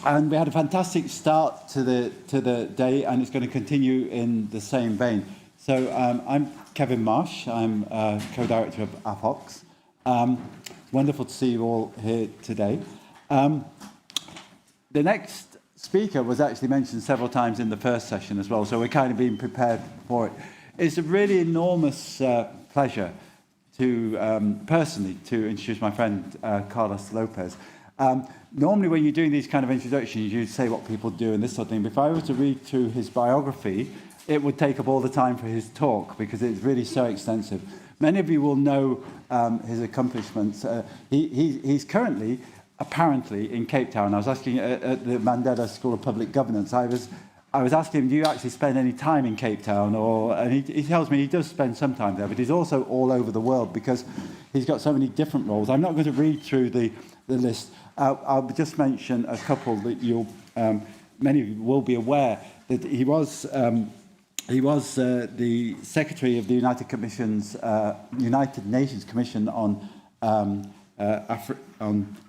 And we had a fantastic start to the day, and it's going to continue in the same vein. So I'm Kevin Marsh. I'm co-director of AFOX. Wonderful to see you all here today. The next speaker was actually mentioned several times in the first session as well, so we're kind of being prepared for it. It's a really enormous pleasure to personally to introduce my friend Carlos Lopes. Normally when you're doing these kind of introductions, you say what people do and this sort of thing. But if I were to read through his biography, it would take up all the time for his talk because it's really so extensive. Many of you will know his accomplishments. He's currently, apparently, in Cape Town. I was asking at the Mandela School of Public Governance, I was asking him, do you actually spend any time in Cape Town? And he tells me he does spend some time there, but he's also all over the world because he's got so many different roles. I'm not going to read through the list. I'll just mention a couple that many of you will be aware that he was the Secretary of the United Nations Commission on I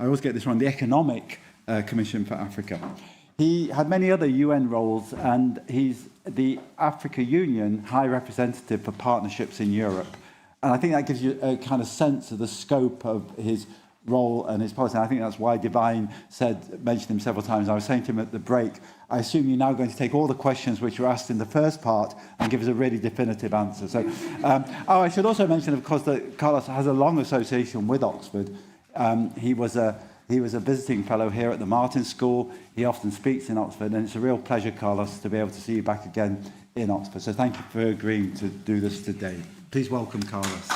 always get this wrong, the Economic Commission for Africa. He had many other UN roles, and he's the Africa Union High Representative for Partnerships in Europe. And I think that gives you a kind of sense of the scope of his role and his policy. And I think that's why Divine mentioned him several times. I was saying to him at the break, I assume you're now going to take all the questions which were asked in the first part and give us a really definitive answer. So, I should also mention, of course, that Carlos has a long association with Oxford. He was a visiting fellow here at the Martin School. He often speaks in Oxford, and it's a real pleasure, Carlos, to be able to see you back again in Oxford. So thank you for agreeing to do this today. Please welcome Carlos.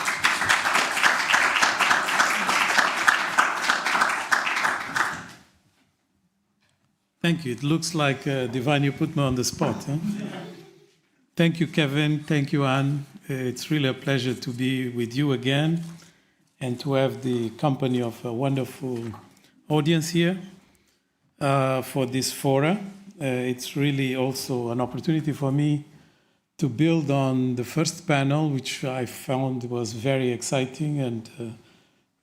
Thank you. It looks like, Divine, you put me on the spot. Huh? Thank you, Kevin. Thank you, Anne. It's really a pleasure to be with you again and to have the company of a wonderful audience here for this FORA. It's really also an opportunity for me to build on the first panel, which I found was very exciting and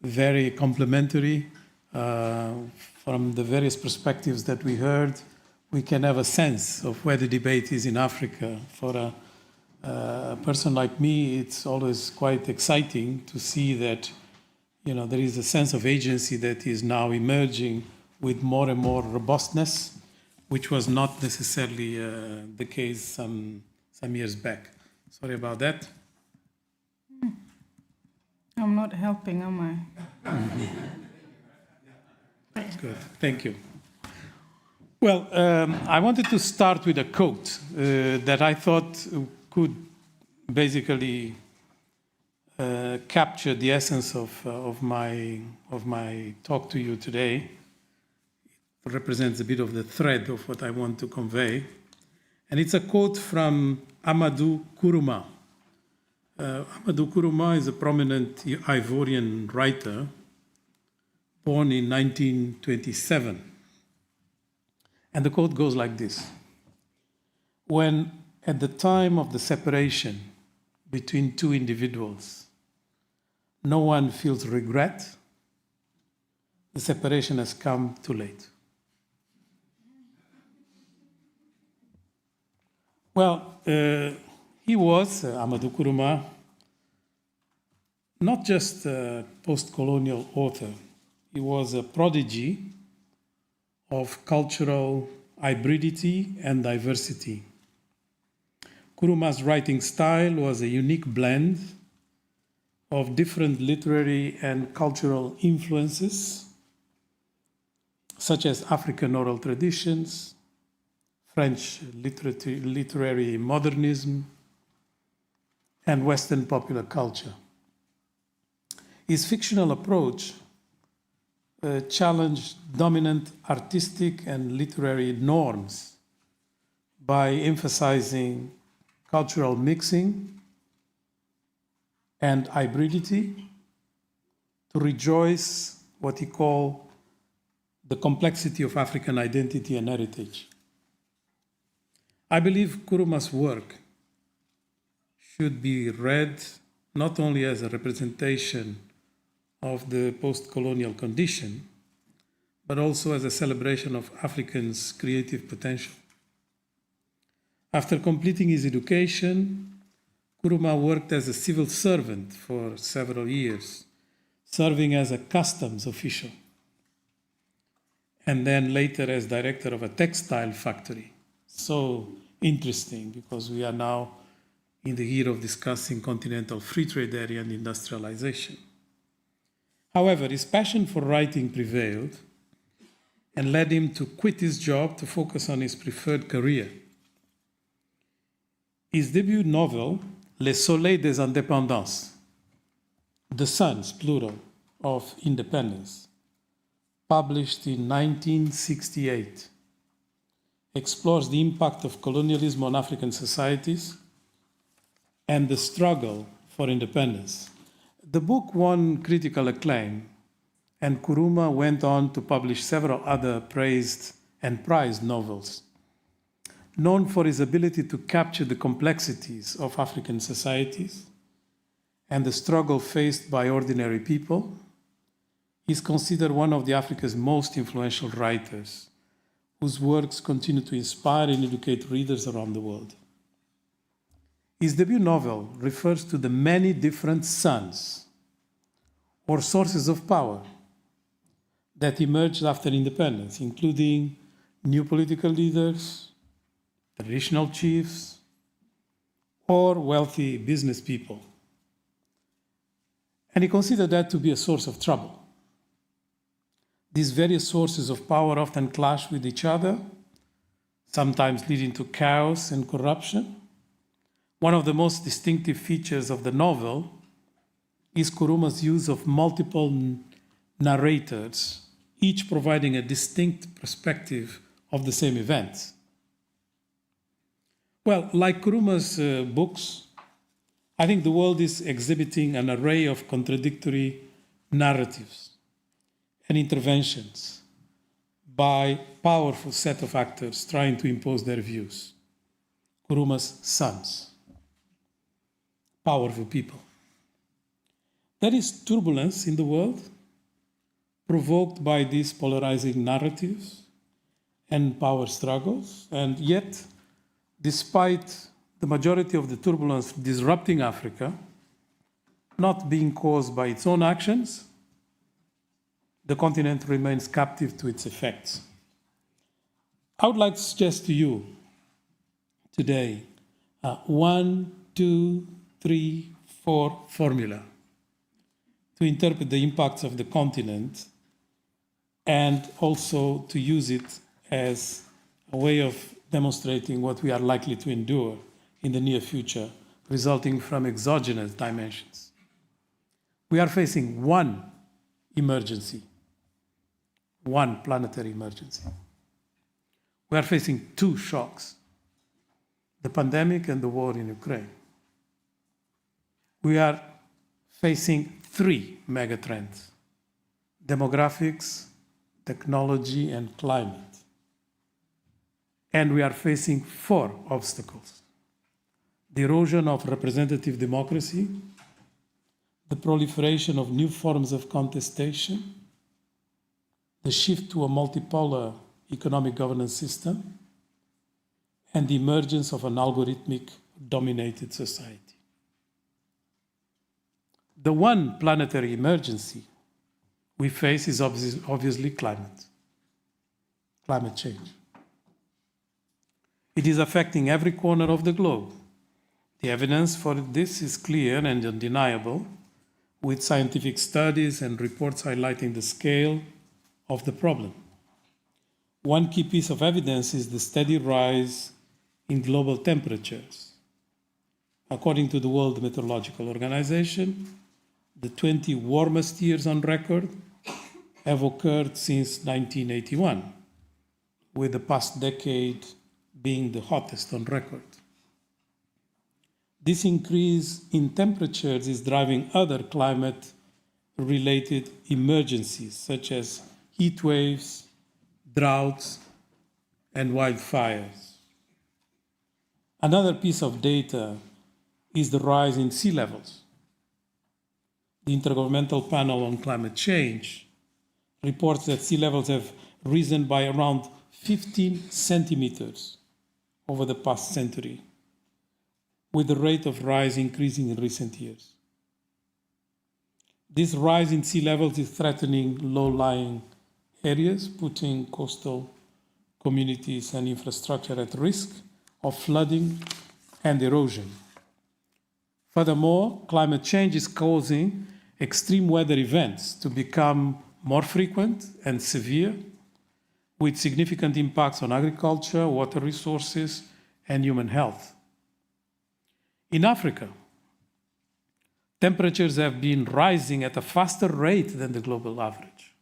very complementary. From the various perspectives that we heard, we can have a sense of where the debate is in Africa. For a person like me, it's always quite exciting to see that, there is a sense of agency that is now emerging with more and more robustness, which was not necessarily the case some years back. Sorry about that. I'm not helping, am I? Good, thank you. Well, I wanted to start with a quote that I thought could basically capture the essence of my talk to you today. It represents a bit of the thread of what I want to convey. And it's a quote from Amadou Kourouma. Amadou Kourouma is a prominent Ivorian writer born in 1927. And the quote goes like this: when at the time of the separation between two individuals, no one feels regret, the separation has come too late. Well, he was, Amadou Kourouma, not just a post-colonial author. He was a prodigy of cultural hybridity and diversity. Kourouma's writing style was a unique blend of different literary and cultural influences, such as African oral traditions, French literary modernism, and Western popular culture. His fictional approach challenged dominant artistic and literary norms by emphasizing cultural mixing and hybridity to rejoice what he called the complexity of African identity and heritage. I believe Kourouma's work should be read not only as a representation of the post-colonial condition, but also as a celebration of Africans' creative potential. After completing his education, Nkrumah worked as a civil servant for several years, serving as a customs official, and then later as director of a textile factory. So interesting, because we are now in the year of discussing continental free trade area and industrialization. However, his passion for writing prevailed and led him to quit his job to focus on his preferred career. His debut novel, Le Soleil des Indépendances, The Suns, plural, of Independence, published in 1968, explores the impact of colonialism on African societies and the struggle for independence. The book won critical acclaim, and Nkrumah went on to publish several other praised and prized novels. Known for his ability to capture the complexities of African societies and the struggle faced by ordinary people, he is considered one of Africa's most influential writers, whose works continue to inspire and educate readers around the world. His debut novel refers to the many different suns, or sources of power, that emerged after independence, including new political leaders, traditional chiefs, or wealthy business people. And he considered that to be a source of trouble. These various sources of power often clash with each other, sometimes leading to chaos and corruption. One of the most distinctive features of the novel is Nkrumah's use of multiple narrators, each providing a distinct perspective of the same event. Well, like Nkrumah's books, I think the world is exhibiting an array of contradictory narratives and interventions by powerful set of actors trying to impose their views. Nkrumah's sons, powerful people. There is turbulence in the world provoked by these polarizing narratives and power struggles, and yet, despite the majority of the turbulence disrupting Africa, not being caused by its own actions, the continent remains captive to its effects. I would like to suggest to you today a 1, 2, 3, 4 formula to interpret the impacts of the continent and also to use it as a way of demonstrating what we are likely to endure in the near future, resulting from exogenous dimensions. We are facing one emergency, one planetary emergency. We are facing two shocks, the pandemic and the war in Ukraine. We are facing three megatrends: demographics, technology, and climate. And we are facing four obstacles: the erosion of representative democracy, the proliferation of new forms of contestation, the shift to a multipolar economic governance system, and the emergence of an algorithmic dominated society. The one planetary emergency we face is obviously climate change. It is affecting every corner of the globe. The evidence for this is clear and undeniable, with scientific studies and reports highlighting the scale of the problem. One key piece of evidence is the steady rise in global temperatures. According to the World Meteorological Organization, the 20 warmest years on record have occurred since 1981, with the past decade being the hottest on record. This increase in temperatures is driving other climate-related emergencies, such as heat waves, droughts, and wildfires. Another piece of data is the rise in sea levels. The Intergovernmental Panel on Climate Change reports that sea levels have risen by around 15 centimeters over the past century, with the rate of rise increasing in recent years. This rise in sea levels is threatening low-lying areas, putting coastal communities and infrastructure at risk of flooding and erosion. Furthermore, climate change is causing extreme weather events to become more frequent and severe, with significant impacts on agriculture, water resources, and human health. In Africa, temperatures have been rising at a faster rate than the global average.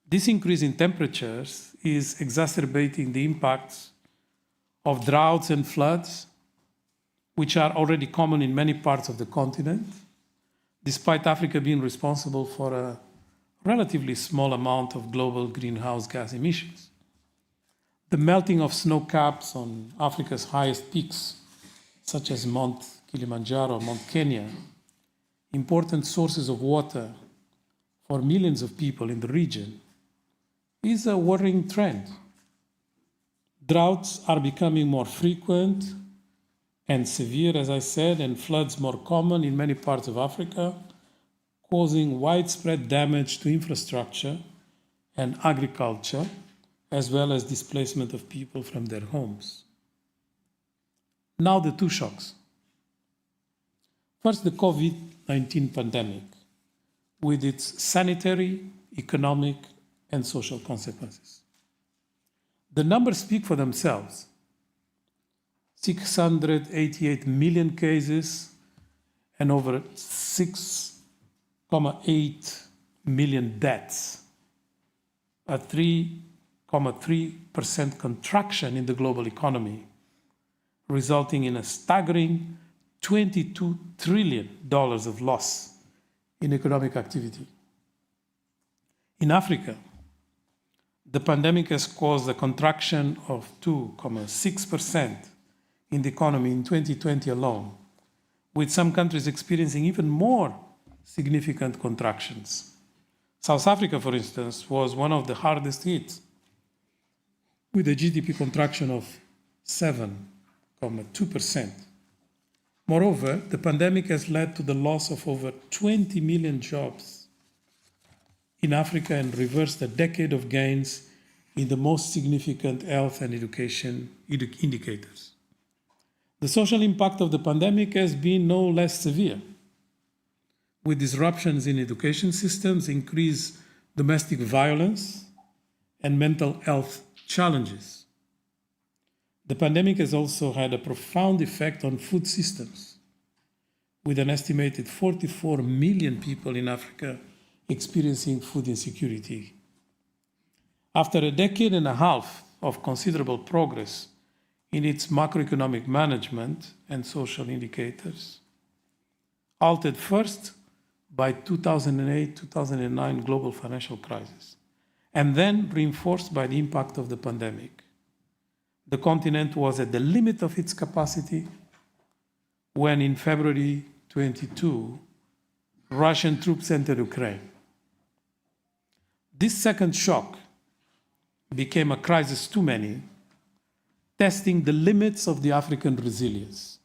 This increase in temperatures is exacerbating the impacts of droughts and floods, which are already common in many parts of the continent, despite Africa being responsible for a relatively small amount of global greenhouse gas emissions. The melting of snow caps on Africa's highest peaks, such as Mount Kilimanjaro, Mount Kenya, important sources of water for millions of people in the region, is a worrying trend. Droughts are becoming more frequent and severe, as I said, and floods more common in many parts of Africa, causing widespread damage to infrastructure and agriculture, as well as displacement of people from their homes. Now the two shocks. First, the COVID-19 pandemic, with its sanitary, economic, and social consequences. The numbers speak for themselves. 688 million cases and over 6.8 million deaths, a 3.3% contraction in the global economy, resulting in a staggering $22 trillion of loss in economic activity. In Africa, the pandemic has caused a contraction of 2.6% in the economy in 2020 alone, with some countries experiencing even more significant contractions. South Africa, for instance, was one of the hardest hit, with a GDP contraction of 7.2%. Moreover, the pandemic has led to the loss of over 20 million jobs in Africa and reversed a decade of gains in the most significant health and education indicators. The social impact of the pandemic has been no less severe, with disruptions in education systems, increased domestic violence, and mental health challenges. The pandemic has also had a profound effect on food systems, with an estimated 44 million people in Africa experiencing food insecurity. After a decade and a half of considerable progress in its macroeconomic management and social indicators, altered first by 2008-2009 global financial crisis, and then reinforced by the impact of the pandemic. The continent was at the limit of its capacity when in February 22, Russian troops entered Ukraine. This second shock became a crisis too many, testing the limits of the African resilience.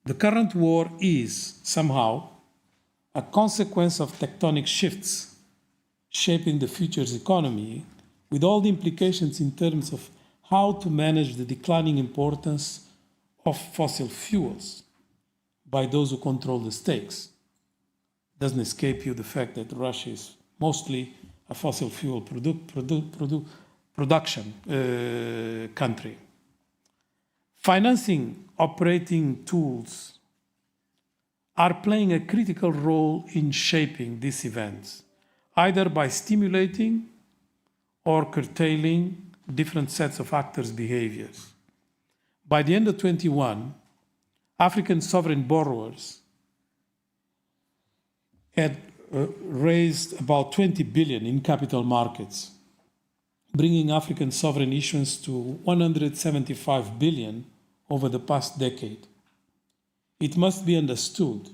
The current war is, somehow, a consequence of tectonic shifts shaping the future's economy, with all the implications in terms of how to manage the declining importance of fossil fuels by those who control the stakes. Doesn't escape you the fact that Russia is mostly a fossil fuel production country. Financing operating tools are playing a critical role in shaping these events, either by stimulating or curtailing different sets of actors' behaviors. By the end of 2021, African sovereign borrowers had raised about 20 billion in capital markets, bringing African sovereign issuance to 175 billion over the past decade. It must be understood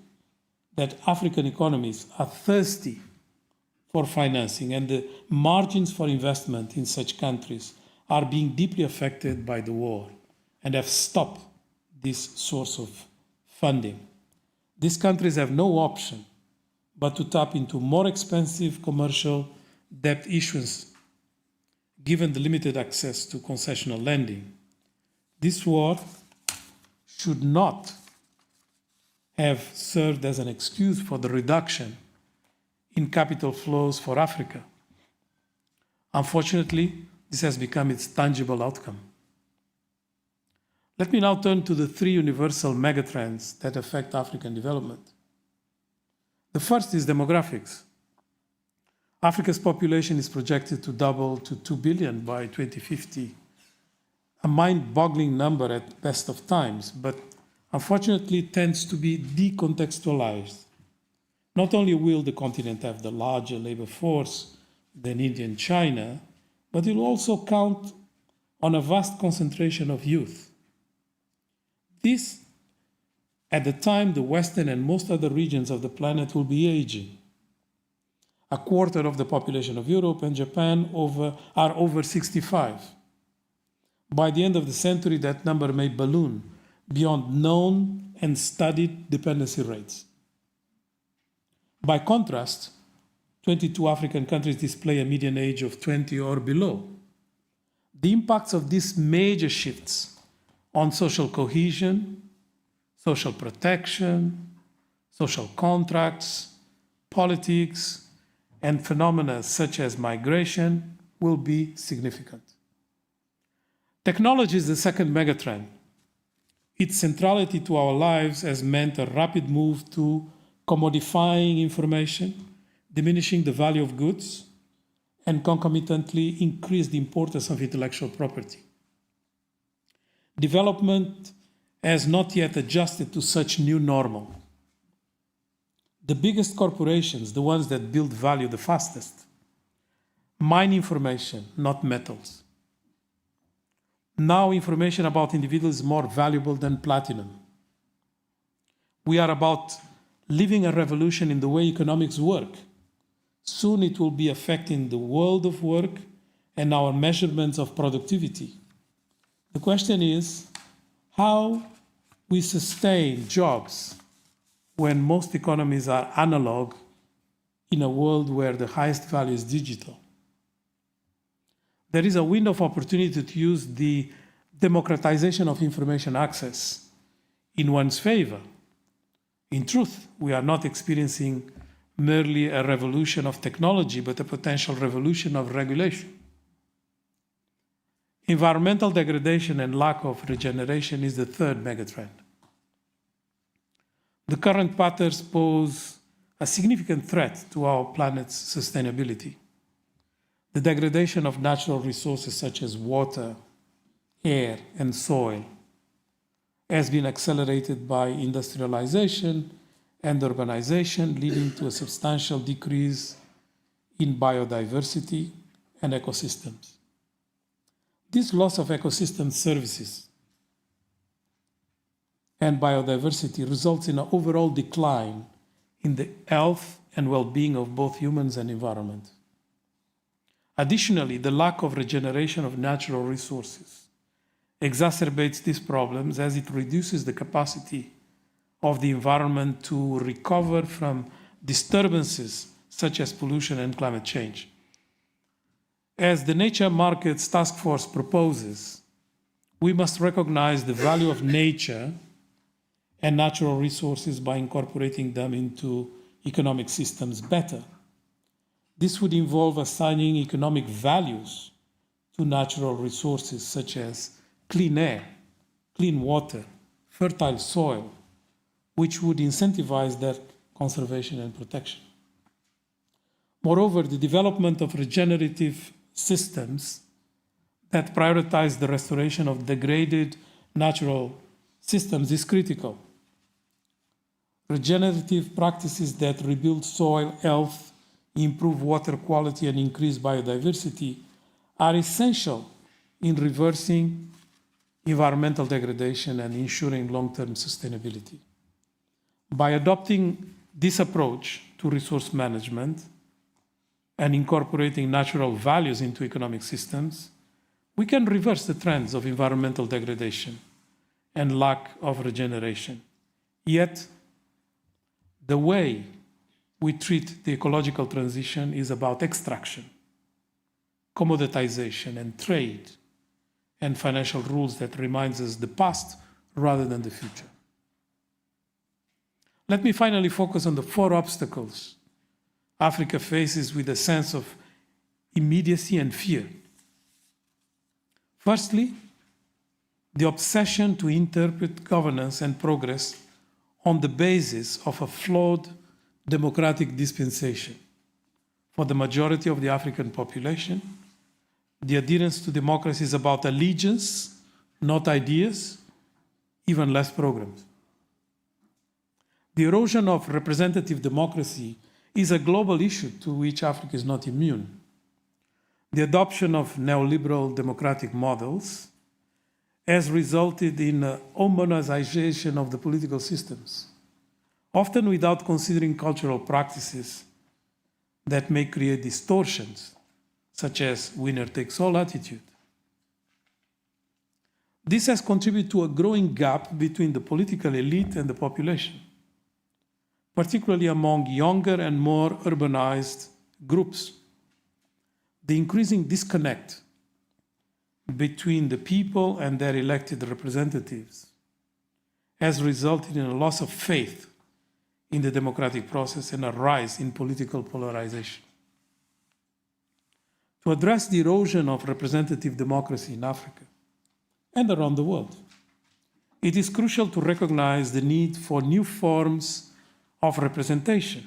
that African economies are thirsty for financing, and the margins for investment in such countries are being deeply affected by the war and have stopped this source of funding. These countries have no option but to tap into more expensive commercial debt issuance, given the limited access to concessional lending. This war should not have served as an excuse for the reduction in capital flows for Africa. Unfortunately, this has become its tangible outcome. Let me now turn to the three universal megatrends that affect African development. The first is demographics. Africa's population is projected to double to 2 billion by 2050, a mind-boggling number at best of times, but unfortunately tends to be decontextualized. Not only will the continent have the larger labor force than India and China, but it will also count on a vast concentration of youth. This, at the time the Western and most other regions of the planet will be aging. A quarter of the population of Europe and Japan are over 65. By the end of the century, that number may balloon beyond known and studied dependency rates. By contrast, 22 African countries display a median age of 20 or below. The impacts of these major shifts on social cohesion, social protection, social contracts, politics, and phenomena such as migration will be significant. Technology is the second megatrend. Its centrality to our lives has meant a rapid move to commodifying information, diminishing the value of goods, and concomitantly increase the importance of intellectual property. Development has not yet adjusted to such new normal. The biggest corporations, the ones that build value the fastest, mine information, not metals. Now information about individuals is more valuable than platinum. We are about living a revolution in the way economics work. Soon it will be affecting the world of work and our measurements of productivity. The question is how we sustain jobs when most economies are analog in a world where the highest value is digital. There is a window of opportunity to use the democratization of information access in one's favor. In truth, we are not experiencing merely a revolution of technology, but a potential revolution of regulation. Environmental degradation and lack of regeneration is the third megatrend. The current patterns pose a significant threat to our planet's sustainability. The degradation of natural resources such as water, air, and soil has been accelerated by industrialization and urbanization, leading to a substantial decrease in biodiversity and ecosystems. This loss of ecosystem services and biodiversity results in an overall decline in the health and well-being of both humans and environment. Additionally, the lack of regeneration of natural resources exacerbates these problems as it reduces the capacity of the environment to recover from disturbances such as pollution and climate change. As the Nature Markets Task Force proposes, we must recognize the value of nature and natural resources by incorporating them into economic systems better. This would involve assigning economic values to natural resources such as clean air, clean water, fertile soil, which would incentivize their conservation and protection. Moreover, the development of regenerative systems that prioritize the restoration of degraded natural systems is critical. Regenerative practices that rebuild soil health, improve water quality, and increase biodiversity are essential in reversing environmental degradation and ensuring long-term sustainability. By adopting this approach to resource management, and incorporating natural values into economic systems, we can reverse the trends of environmental degradation and lack of regeneration. Yet, the way we treat the ecological transition is about extraction, commoditization, and trade, and financial rules that reminds us the past rather than the future. Let me finally focus on the 4 obstacles Africa faces with a sense of immediacy and fear. Firstly, the obsession to interpret governance and progress on the basis of a flawed democratic dispensation. For the majority of the African population, the adherence to democracy is about allegiance, not ideas, even less programs. The erosion of representative democracy is a global issue to which Africa is not immune. The adoption of neoliberal democratic models has resulted in a homogenization of the political systems, often without considering cultural practices that may create distortions, such as winner-takes-all attitude. This has contributed to a growing gap between the political elite and the population, particularly among younger and more urbanized groups. The increasing disconnect between the people and their elected representatives has resulted in a loss of faith in the democratic process and a rise in political polarization. To address the erosion of representative democracy in Africa and around the world, it is crucial to recognize the need for new forms of representation,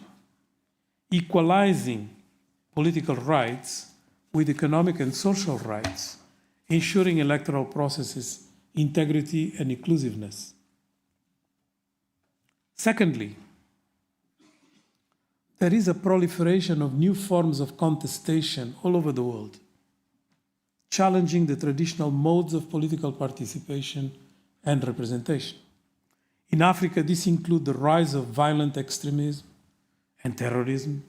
equalizing political rights with economic and social rights, ensuring electoral processes' integrity and inclusiveness. Secondly, there is a proliferation of new forms of contestation all over the world, challenging the traditional modes of political participation and representation. In Africa, this includes the rise of violent extremism and terrorism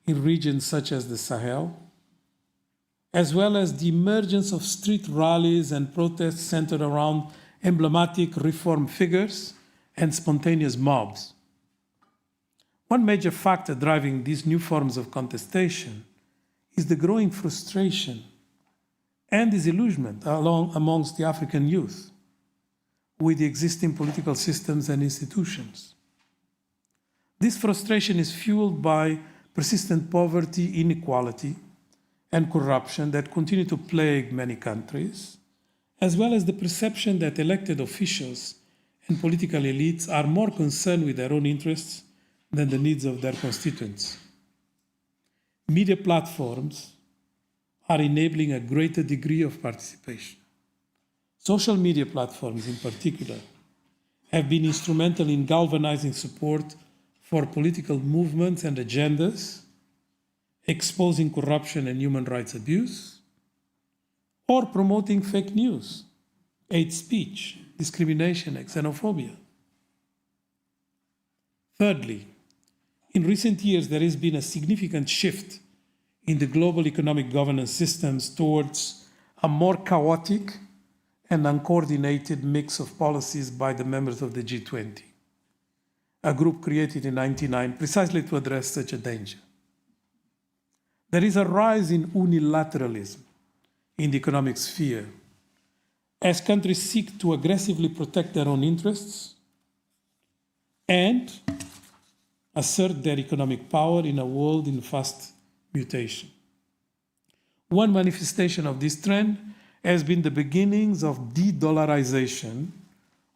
in regions such as the Sahel, as well as the emergence of street rallies and protests centered around emblematic reform figures and spontaneous mobs. One major factor driving these new forms of contestation is the growing frustration and disillusionment amongst the African youth with the existing political systems and institutions. This frustration is fueled by persistent poverty, inequality, and corruption that continue to plague many countries, as well as the perception that elected officials and political elites are more concerned with their own interests than the needs of their constituents. Media platforms are enabling a greater degree of participation. Social media platforms, in particular, have been instrumental in galvanizing support for political movements and agendas, exposing corruption and human rights abuse, or promoting fake news, hate speech, discrimination, and xenophobia. Thirdly, in recent years, there has been a significant shift in the global economic governance systems towards a more chaotic and uncoordinated mix of policies by the members of the G20, a group created in 1999 precisely to address such a danger. There is a rise in unilateralism in the economic sphere as countries seek to aggressively protect their own interests and assert their economic power in a world in fast mutation. One manifestation of this trend has been the beginnings of de-dollarization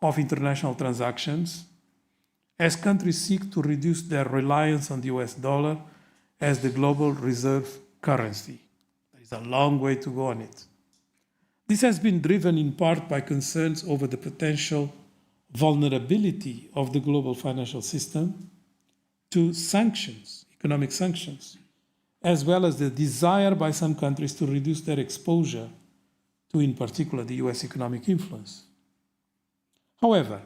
of international transactions as countries seek to reduce their reliance on the US dollar as the global reserve currency. There is a long way to go on it. This has been driven in part by concerns over the potential vulnerability of the global financial system to sanctions, economic sanctions, as well as the desire by some countries to reduce their exposure to, in particular, the US economic influence. However,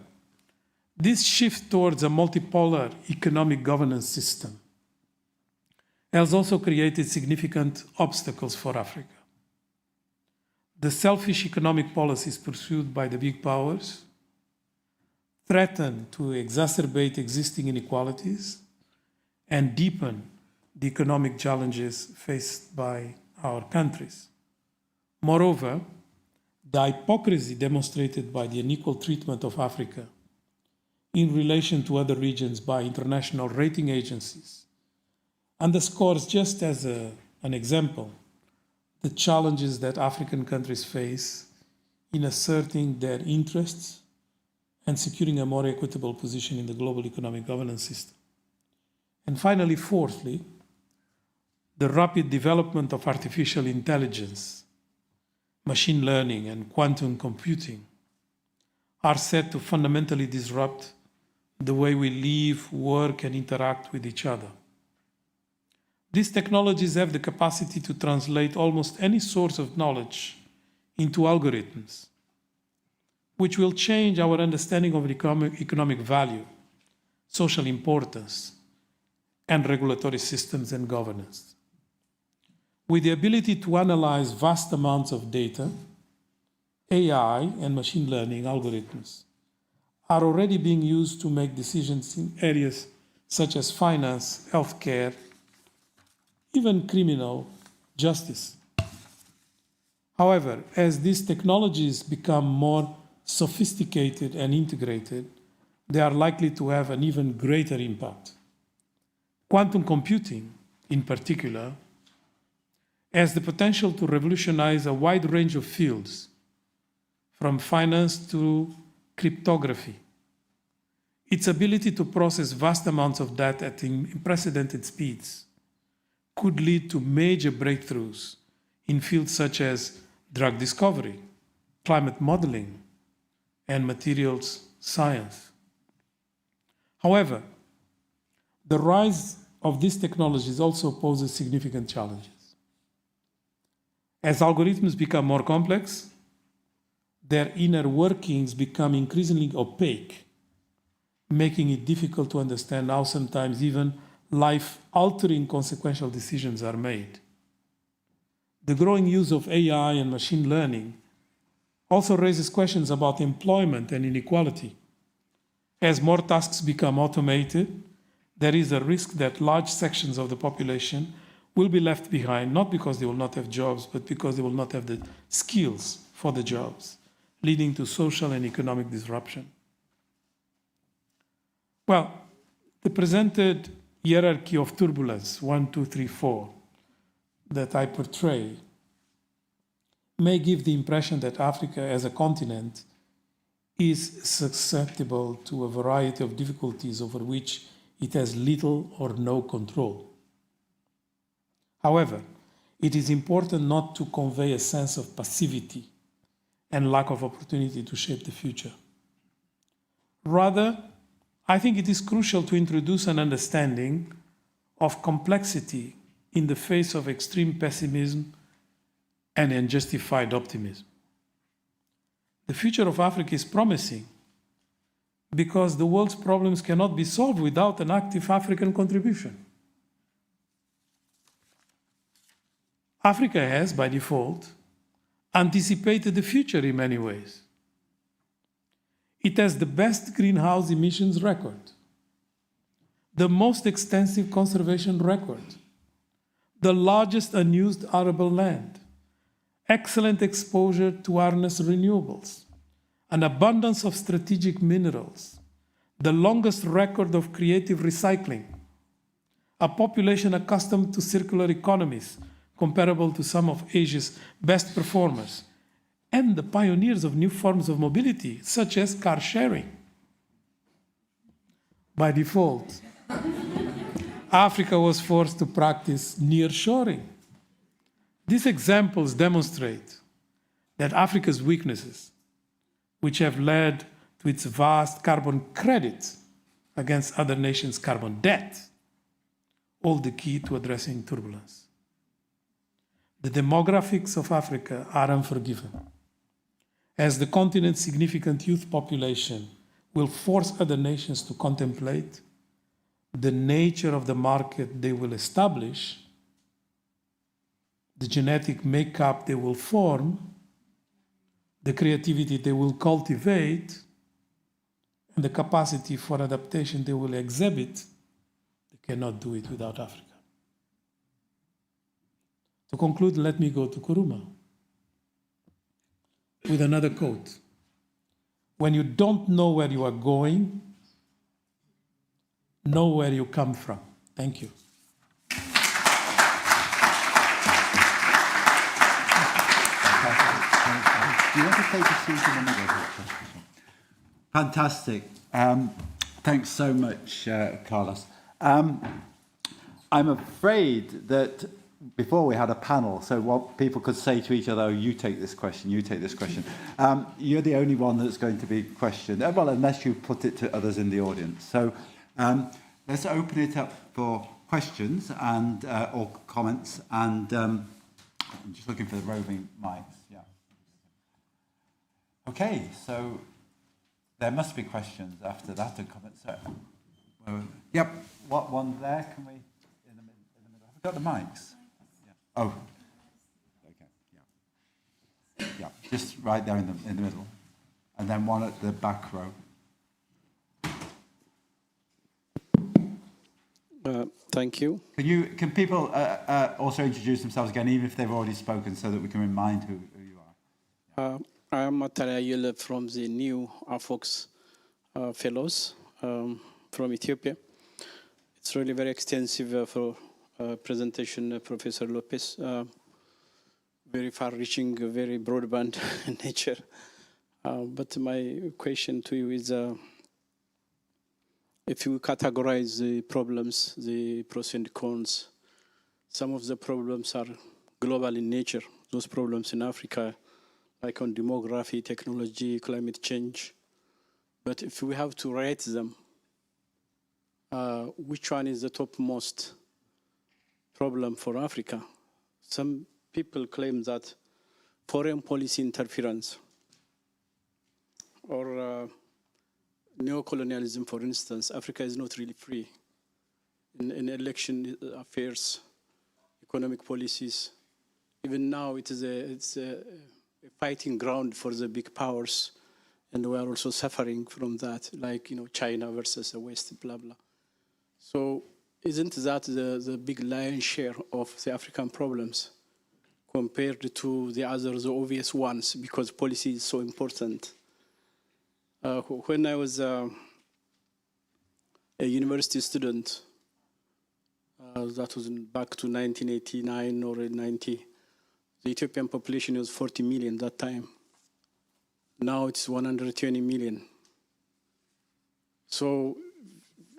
this shift towards a multipolar economic governance system has also created significant obstacles for Africa. The selfish economic policies pursued by the big powers threaten to exacerbate existing inequalities and deepen the economic challenges faced by our countries. Moreover, the hypocrisy demonstrated by the unequal treatment of Africa in relation to other regions by international rating agencies underscores, just as an example, the challenges that African countries face in asserting their interests and securing a more equitable position in the global economic governance system. And finally, fourthly, the rapid development of artificial intelligence, machine learning, and quantum computing are set to fundamentally disrupt the way we live, work, and interact with each other. These technologies have the capacity to translate almost any source of knowledge into algorithms, which will change our understanding of economic value, social importance, and regulatory systems and governance. With the ability to analyze vast amounts of data, AI and machine learning algorithms are already being used to make decisions in areas such as finance, healthcare, even criminal justice. However, as these technologies become more sophisticated and integrated, they are likely to have an even greater impact. Quantum computing, in particular, has the potential to revolutionize a wide range of fields, from finance to cryptography. Its ability to process vast amounts of data at unprecedented speeds could lead to major breakthroughs in fields such as drug discovery, climate modeling, and materials science. However, the rise of these technologies also poses significant challenges. As algorithms become more complex, their inner workings become increasingly opaque, making it difficult to understand how sometimes even life-altering consequential decisions are made. The growing use of AI and machine learning also raises questions about employment and inequality. As more tasks become automated, there is a risk that large sections of the population will be left behind, not because they will not have jobs, but because they will not have the skills for the jobs, leading to social and economic disruption. Well, the presented hierarchy of turbulence, 1, 2, 3, 4, that I portray, may give the impression that Africa as a continent is susceptible to a variety of difficulties over which it has little or no control. However, it is important not to convey a sense of passivity and lack of opportunity to shape the future. Rather, I think it is crucial to introduce an understanding of complexity in the face of extreme pessimism and unjustified optimism. The future of Africa is promising because the world's problems cannot be solved without an active African contribution. Africa has, by default, anticipated the future in many ways. It has the best greenhouse emissions record, the most extensive conservation record, the largest unused arable land, excellent exposure to harness renewables, an abundance of strategic minerals, the longest record of creative recycling, a population accustomed to circular economies comparable to some of Asia's best performers, and the pioneers of new forms of mobility, such as car sharing. By default, Africa was forced to practice nearshoring. These examples demonstrate that Africa's weaknesses, which have led to its vast carbon credits against other nations' carbon debt, hold the key to addressing turbulence. The demographics of Africa are unforgiving, as the continent's significant youth population will force other nations to contemplate the nature of the market they will establish the genetic makeup they will form, the creativity they will cultivate, and the capacity for adaptation they will exhibit, they cannot do it without Africa. To conclude, let me go to Kuruma with another quote. When you don't know where you are going, know where you come from. Thank you. Do you want to take a seat in the middle? Fantastic. Thanks so much, Carlos. I'm afraid that before we had a panel, so what people could say to each other, oh, you take this question, you take this question. You're the only one that's going to be questioned, well, unless you put it to others in the audience. So let's open it up for questions and or comments. And I'm just looking for the roving mics. Yeah. Okay, so there must be questions after that and comments. Yep, what one there? Can we in the middle? Have we got the mics? Yeah. Oh, okay. Yeah. Yeah, just right there in the middle, and then one at the back row. Thank you. Can people also introduce themselves again, even if they've already spoken, so that we can remind who you are? I am Matarayele from the new AFOX Fellows from Ethiopia. It's really very extensive for presentation, Professor Lopes. Very far-reaching, very broadband in nature. But my question to you is, if you categorize the problems, the pros and cons, some of the problems are global in nature. Those problems in Africa, like on demography, technology, climate change. But if we have to rate them, which one is the topmost problem for Africa? Some people claim that foreign policy interference or neocolonialism, for instance, Africa is not really free in election affairs, economic policies. Even now, it's a fighting ground for the big powers, and we are also suffering from that, like China versus the West, blah blah. So, isn't that the big lion's share of the African problems compared to the others, the obvious ones, because policy is so important? When I was a university student, that was back to 1989 or 90, the Ethiopian population was 40 million that time. Now it's 120 million. So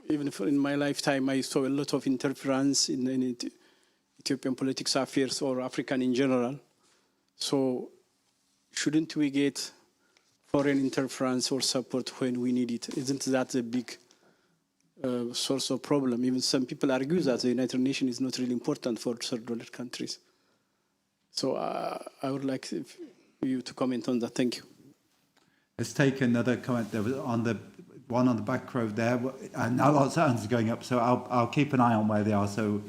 even in my lifetime, I saw a lot of interference in Ethiopian politics affairs or African in general. So shouldn't we get foreign interference or support when we need it? Isn't that a big source of problem? Even some people argue that the United Nations is not really important for third world countries. So I would like you to comment on that. Thank you. Let's take another comment. There was on the one on the back row there, and now lots of hands are going up. So I'll keep an eye on where they are. So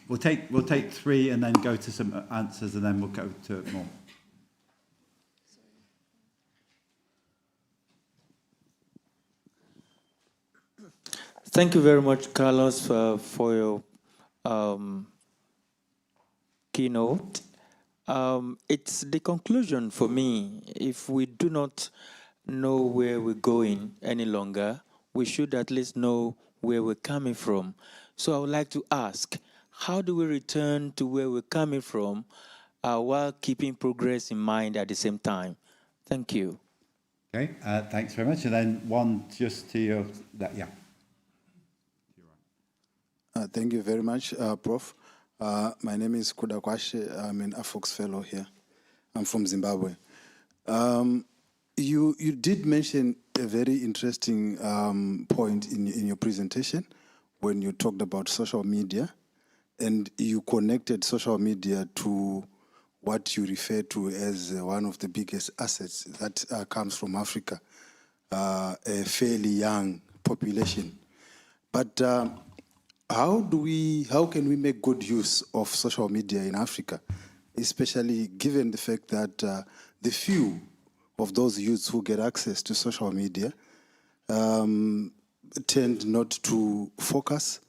we'll take three and then go to some answers, and then we'll go to more. Thank you very much, Carlos, for your keynote. It's the conclusion for me. If we do not know where we're going any longer, we should at least know where we're coming from. So I would like to ask, how do we return to where we're coming from while keeping progress in mind at the same time? Thank you. Okay, thanks very much. And then one just to your, yeah. Thank you very much, Prof. My name is Kuda Kwashe. I'm an AFOX fellow here. I'm from Zimbabwe. You did mention a very interesting point in your presentation when you talked about social media, and you connected social media to what you refer to as one of the biggest assets that comes from Africa, a fairly young population. But how can we make good use of social media in Africa, especially given the fact that the few of those youths who get access to social media tend not to focus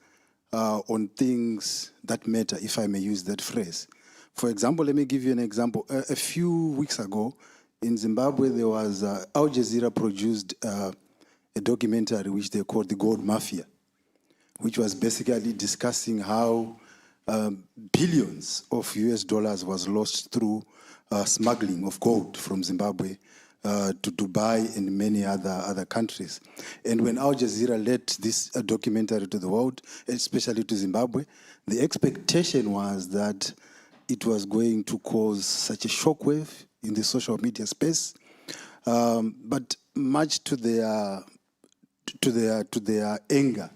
on things that matter, if I may use that phrase. For example, let me give you an example. A few weeks ago in Zimbabwe, there was Al Jazeera produced a documentary which they called The Gold Mafia, which was basically discussing how billions of US dollars was lost through smuggling of gold from Zimbabwe to Dubai and many other countries. And when Al Jazeera let this documentary to the world, especially to Zimbabwe, the expectation was that it was going to cause such a shockwave in the social media space, but much to their anger,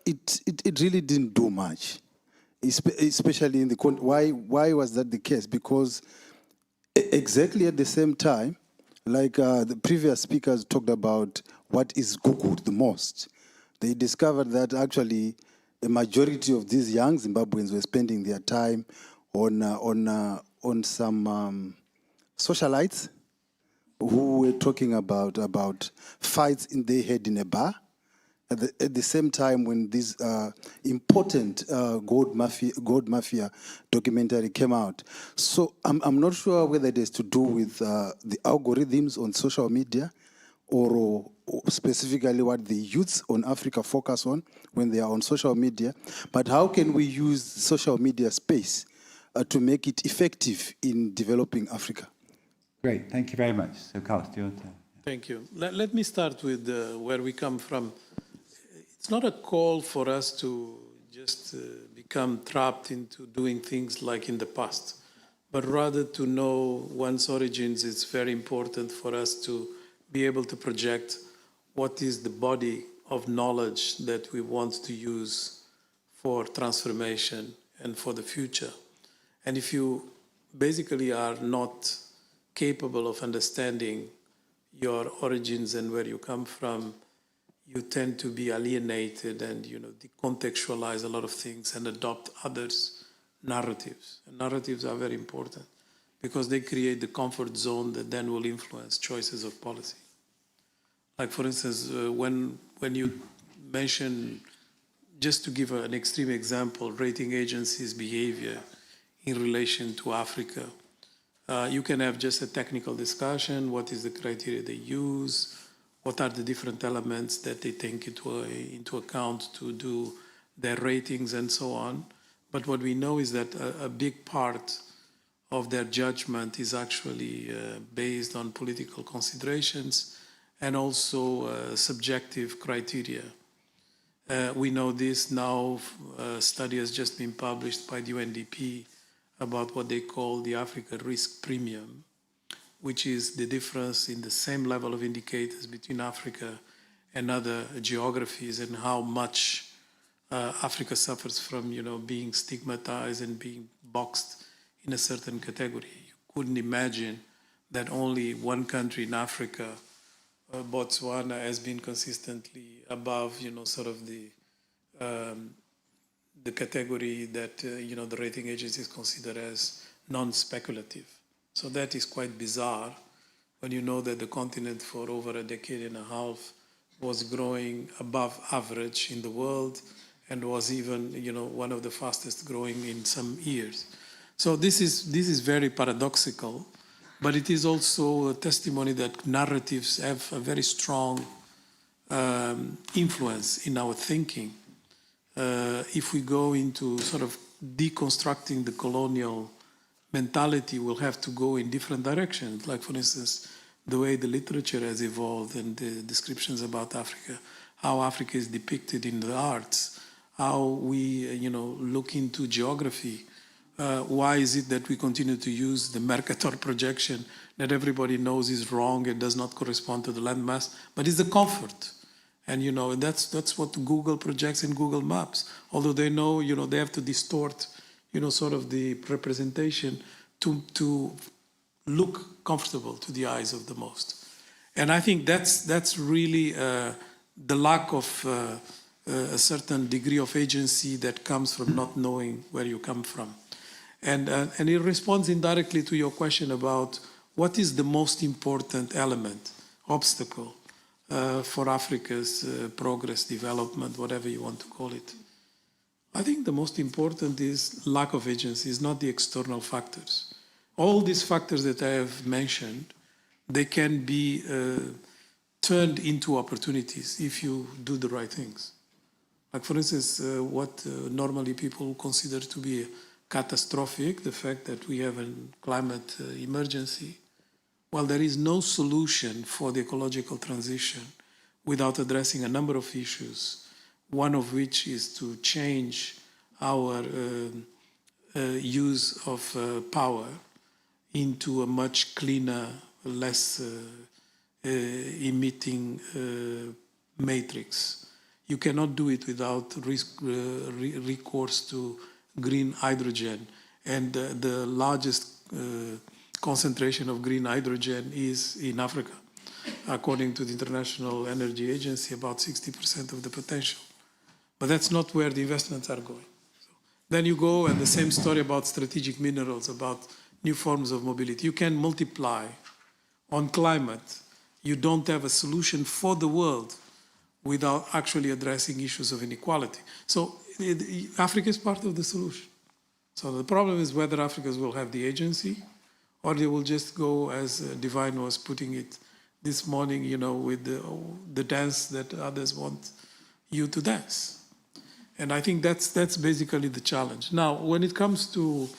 it really didn't do much, especially in the why was that the case? Because exactly at the same time, like the previous speakers talked about what is Googled the most, they discovered that actually a majority of these young Zimbabweans were spending their time on some socialites who were talking about fights they had in a bar. At the same time, when this important gold mafia documentary came out. So I'm not sure whether it has to do with the algorithms on social media or specifically what the youths on Africa focus on when they are on social media, but how can we use social media space to make it effective in developing Africa? Great, thank you very much. So, Carlos, do you want to? Thank you. Let me start with where we come from. It's not a call for us to just become trapped into doing things like in the past, but rather to know one's origins. It's very important for us to be able to project what is the body of knowledge that we want to use for transformation and for the future. And if you basically are not capable of understanding your origins and where you come from, you tend to be alienated and decontextualize a lot of things and adopt others' narratives. And narratives are very important because they create the comfort zone that then will influence choices of policy. Like, for instance, when you mention, just to give an extreme example, rating agencies' behavior in relation to Africa, you can have just a technical discussion. What is the criteria they use? What are the different elements that they take into account to do their ratings and so on? But what we know is that a big part of their judgment is actually based on political considerations and also subjective criteria. We know this now. A study has just been published by the UNDP about what they call the Africa risk premium, which is the difference in the same level of indicators between Africa and other geographies, and how much Africa suffers from, being stigmatized and being boxed in a certain category. You couldn't imagine that only one country in Africa, Botswana, has been consistently above, sort of the category that, the rating agencies consider as non-speculative. So that is quite bizarre when you know that the continent for over a decade and a half was growing above average in the world and was even, one of the fastest growing in some years. So this is very paradoxical, but it is also a testimony that narratives have a very strong influence in our thinking. If we go into sort of deconstructing the colonial mentality, will have to go in different directions. Like, for instance, the way the literature has evolved and the descriptions about Africa, how Africa is depicted in the arts, how we, look into geography. Why is it that we continue to use the Mercator projection that everybody knows is wrong and does not correspond to the landmass, but it's the comfort. And, and that's what Google projects in Google Maps. Although they know, they have to distort sort of the representation to look comfortable to the eyes of the most. And I think that's really the lack of a certain degree of agency that comes from not knowing where you come from. And it responds indirectly to your question about what is the most important element, obstacle, for Africa's progress, development, whatever you want to call it. I think the most important is lack of agency, is not the external factors. All these factors that I have mentioned, they can be turned into opportunities if you do the right things. Like, for instance, what normally people consider to be catastrophic, the fact that we have a climate emergency. Well, there is no solution for the ecological transition without addressing a number of issues, one of which is to change our use of power into a much cleaner, less emitting matrix. You cannot do it without recourse to green hydrogen. And the largest concentration of green hydrogen is in Africa. According to the International Energy Agency, about 60% of the potential. But that's not where the investments are going. So then you go, and the same story about strategic minerals, about new forms of mobility. You can multiply on climate. You don't have a solution for the world without actually addressing issues of inequality. So Africa is part of the solution. So the problem is whether Africans will have the agency or they will just go, as Divine was putting it this morning, you know, with the dance that others want you to dance. And I think that's basically the challenge. Now, when it comes to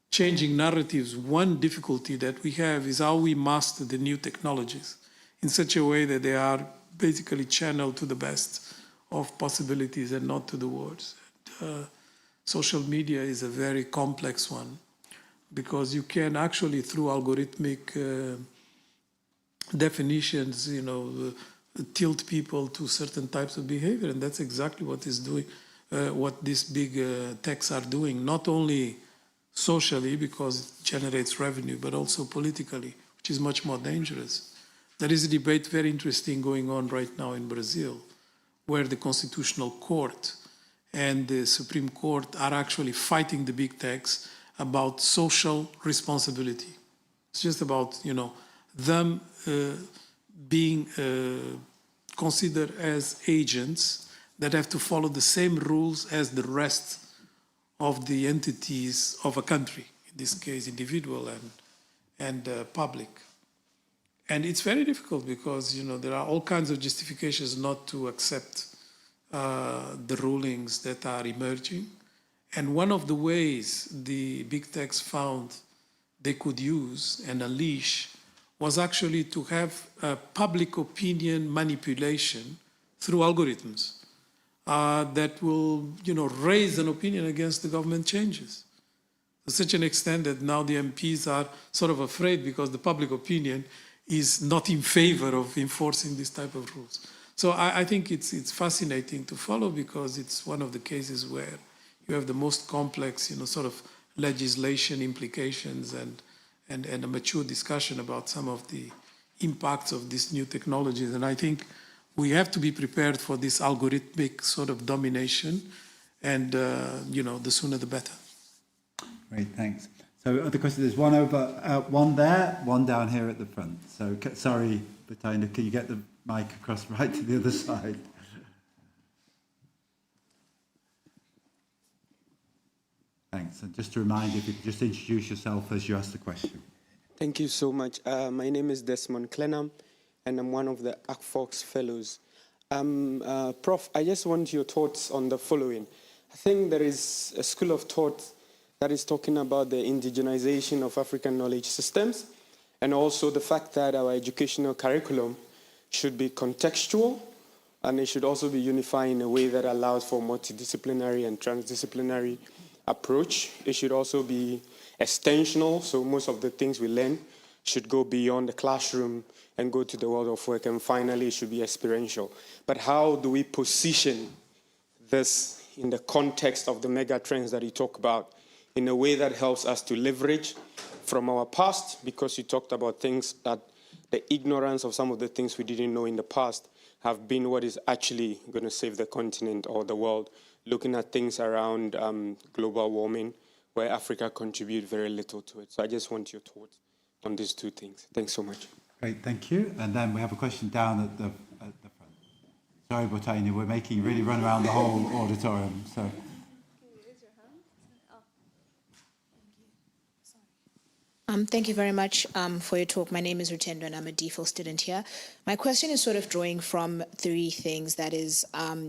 changing narratives, one difficulty that we have is how we master the new technologies in such a way that they are basically channeled to the best of possibilities and not to the worst. Social media is a very complex one because you can actually, through algorithmic definitions, you know, tilt people to certain types of behavior, and that's exactly what is doing, what these big techs are doing, not only socially because it generates revenue, but also politically, which is much more dangerous. There is a debate very interesting going on right now in Brazil, where the Constitutional Court and the Supreme Court are actually fighting the big techs about social responsibility. It's just about, you know, them being considered as agents that have to follow the same rules as the rest of the entities of a country, in this case individual and public. And it's very difficult because, you know, there are all kinds of justifications not to accept the rulings that are emerging. And one of the ways the big techs found they could use and unleash was actually to have public opinion manipulation through algorithms that will, you know, raise an opinion against the government changes. To such an extent that now the MPs are sort of afraid because the public opinion is not in favor of enforcing this type of rules. So I think it's fascinating to follow because it's one of the cases where you have the most complex, you know, sort of legislation implications and a mature discussion about some of the impacts of these new technologies. And I think we have to be prepared for this algorithmic sort of domination, and you know, the sooner the better. Great, thanks. So other questions? There's one over, one there, one down here at the front. So sorry, Bettina, can you get the mic across right to the other side? Thanks. And just to remind you, if you could just introduce yourself as you ask the question. Thank you so much. My name is Desmond Clenham, and I'm one of the ACFOX fellows. Prof, I just want your thoughts on the following. I think there is a school of thought that is talking about the indigenization of African knowledge systems, and also the fact that our educational curriculum should be contextual, and it should also be unified in a way that allows for multidisciplinary and transdisciplinary approach. It should also be extensional, so most of the things we learn should go beyond the classroom and go to the world of work, and finally it should be experiential. But how do we position this in the context of the mega trends that you talk about in a way that helps us to leverage from our past, because you talked about things that the ignorance of some of the things we didn't know in the past have been what is actually going to save the continent or the world, looking at things around global warming, where Africa contributes very little to it. So I just want your thoughts on these two things. Thanks so much. Great, thank you. And then we have a question down at the front. Sorry, Botania, we're making you really run around the whole auditorium. So. Thank you very much for your talk. My name is Rutendo and I'm a DPhil student here. My question is sort of drawing from three things. That is,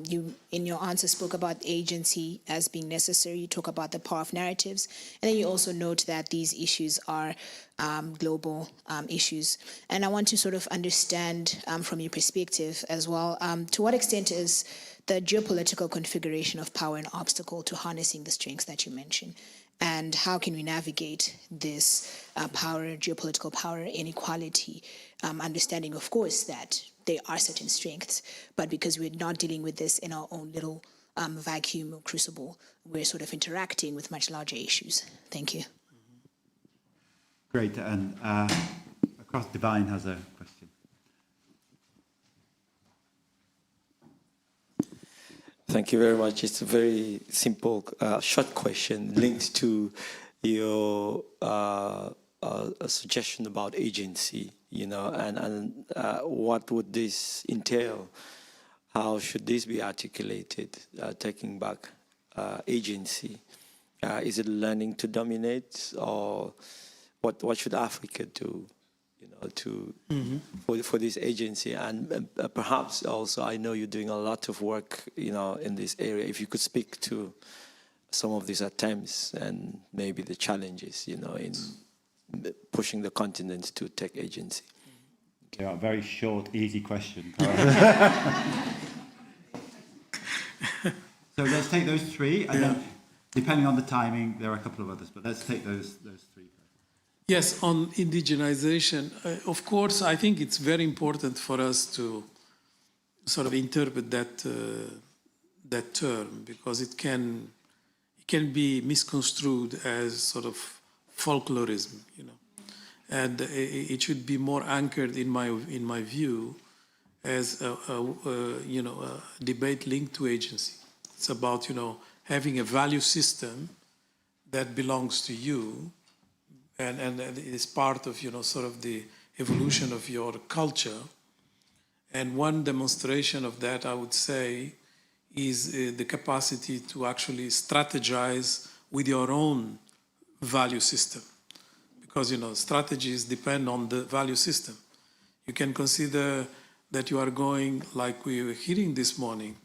you in your answer spoke about agency as being necessary. You talk about the power of narratives. And then you also note that these issues are global issues. And I want to sort of understand from your perspective as well, to what extent is the geopolitical configuration of power an obstacle to harnessing the strengths that you mentioned? And how can we navigate this geopolitical power inequality, understanding, of course, that there are certain strengths, but because we're not dealing with this in our own little vacuum or crucible, we're sort of interacting with much larger issues. Thank you. Great, and across Divine has a question. Thank you very much. It's a very simple, short question linked to your suggestion about agency, and what would this entail? How should this be articulated, taking back agency? Is it learning to dominate, or what should Africa do? For this agency, and perhaps also I know you're doing a lot of work, in this area. If you could speak to some of these attempts and maybe the challenges, in pushing the continent to take agency. Yeah, a very short, easy question. So let's take those three, and then depending on the timing, there are a couple of others, but let's take those three. Yes, on indigenization, of course, I think it's very important for us to sort of interpret that term, because it can be misconstrued as sort of folklorism, and it should be more anchored in my view as a debate linked to agency. It's about having a value system that belongs to you. And it is part of, sort of the evolution of your culture. And one demonstration of that, I would say, is the capacity to actually strategize with your own value system. Because, strategies depend on the value system. You can consider that you are going, like we were hearing this morning,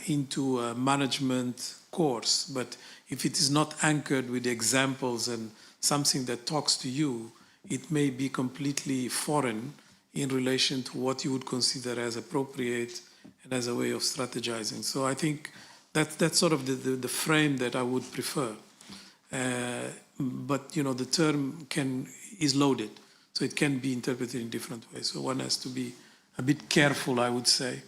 into a management course. But if it is not anchored with examples and something that talks to you, it may be completely foreign in relation to what you would consider as appropriate and as a way of strategizing. So I think that's sort of the frame that I would prefer. But the term is loaded, so it can be interpreted in different ways. So one has to be a bit careful, I would say,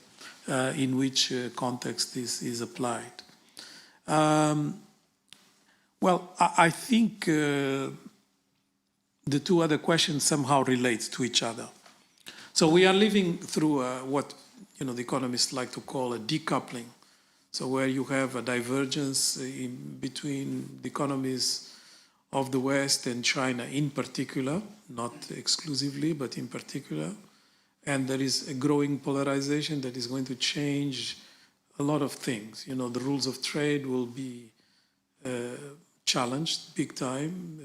in which context this is applied. Well, I think the two other questions somehow relate to each other. So we are living through what the economists like to call a decoupling. So where you have a divergence between the economies of the West and China in particular, not exclusively, but in particular. And there is a growing polarization that is going to change a lot of things. The rules of trade will be challenged big time.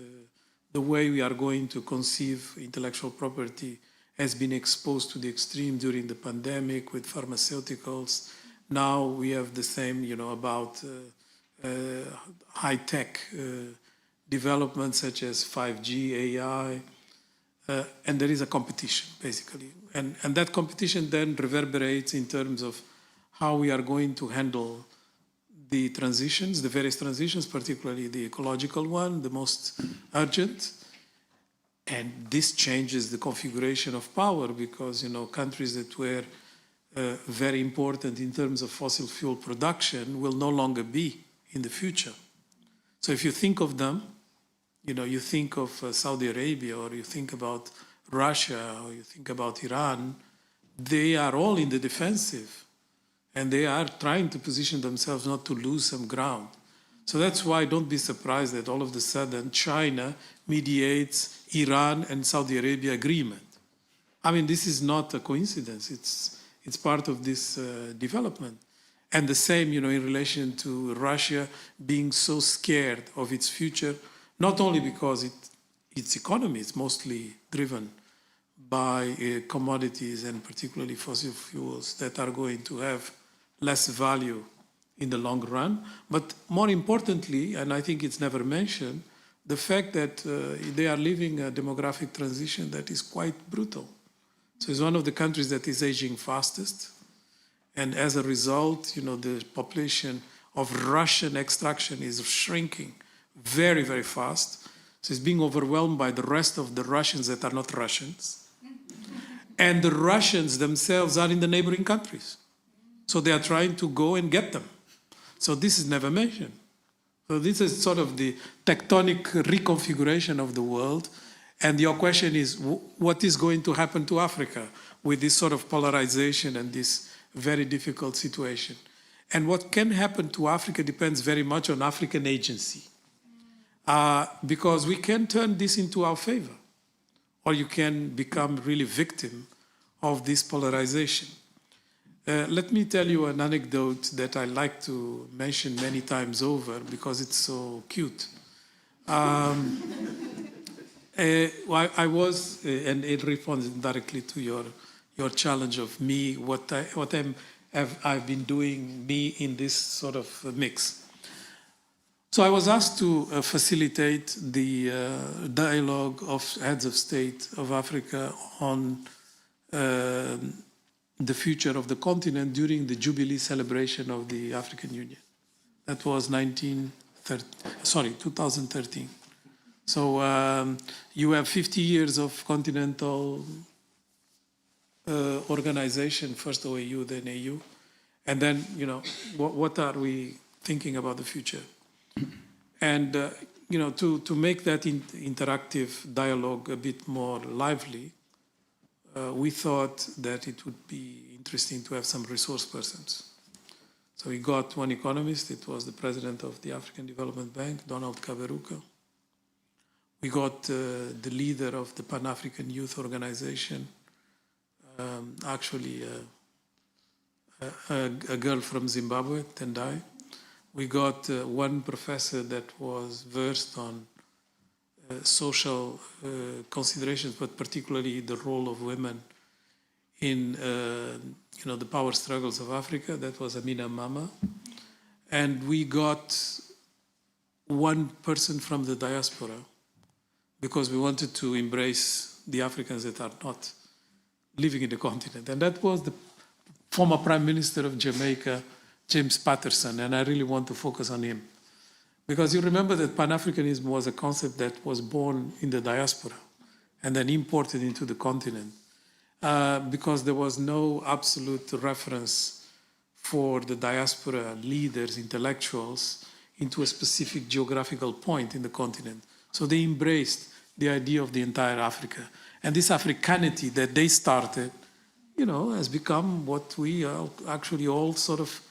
The way we are going to conceive intellectual property has been exposed to the extreme during the pandemic with pharmaceuticals. Now we have the same, about high-tech developments such as 5G, AI, and there is a competition, basically. And that competition then reverberates in terms of how we are going to handle the transitions, the various transitions, particularly the ecological one, the most urgent. And this changes the configuration of power because, countries that were very important in terms of fossil fuel production will no longer be in the future. So if you think of them, you think of Saudi Arabia, or you think about Russia, or you think about Iran, they are all in the defensive, and they are trying to position themselves not to lose some ground. So that's why don't be surprised that all of a sudden China mediates Iran and Saudi Arabia agreement. I mean, this is not a coincidence. It's part of this development. And the same, in relation to Russia being so scared of its future, not only because its economy is mostly driven by commodities and particularly fossil fuels that are going to have less value in the long run, but more importantly, and I think it's never mentioned, the fact that they are living a demographic transition that is quite brutal. So it's one of the countries that is aging fastest. And as a result, the population of Russian extraction is shrinking very, very fast. So it's being overwhelmed by the rest of the Russians that are not Russians. And the Russians themselves are in the neighboring countries. So they are trying to go and get them. So this is never mentioned. So this is sort of the tectonic reconfiguration of the world. And your question is, what is going to happen to Africa with this sort of polarization and this very difficult situation? And what can happen to Africa depends very much on African agency. Because we can turn this into our favor, or you can become really victim of this polarization. Let me tell you an anecdote that I like to mention many times over because it's so cute. I was, and it responds directly to your challenge of me, what I've been doing, me in this sort of mix. So I was asked to facilitate the dialogue of heads of state of Africa on the future of the continent during the Jubilee celebration of the African Union. That was 2013. So you have 50 years of continental organization, first OAU, then AU. And then, what are we thinking about the future? And, to make that interactive dialogue a bit more lively, we thought that it would be interesting to have some resource persons. So we got one economist. It was the president of the African Development Bank, Donald Kaberuka. We got the leader of the Pan-African Youth Organization, actually a girl from Zimbabwe, Tendai. We got one professor that was versed on social considerations, but particularly the role of women in the power struggles of Africa. That was Amina Mama. And we got one person from the diaspora because we wanted to embrace the Africans that are not living in the continent. And that was the former Prime Minister of Jamaica, James Patterson, and I really want to focus on him. Because you remember that Pan-Africanism was a concept that was born in the diaspora and then imported into the continent because there was no absolute reference for the diaspora leaders, intellectuals, into a specific geographical point in the continent. So they embraced the idea of the entire Africa. And this Africanity that they started, has become what we actually all sort of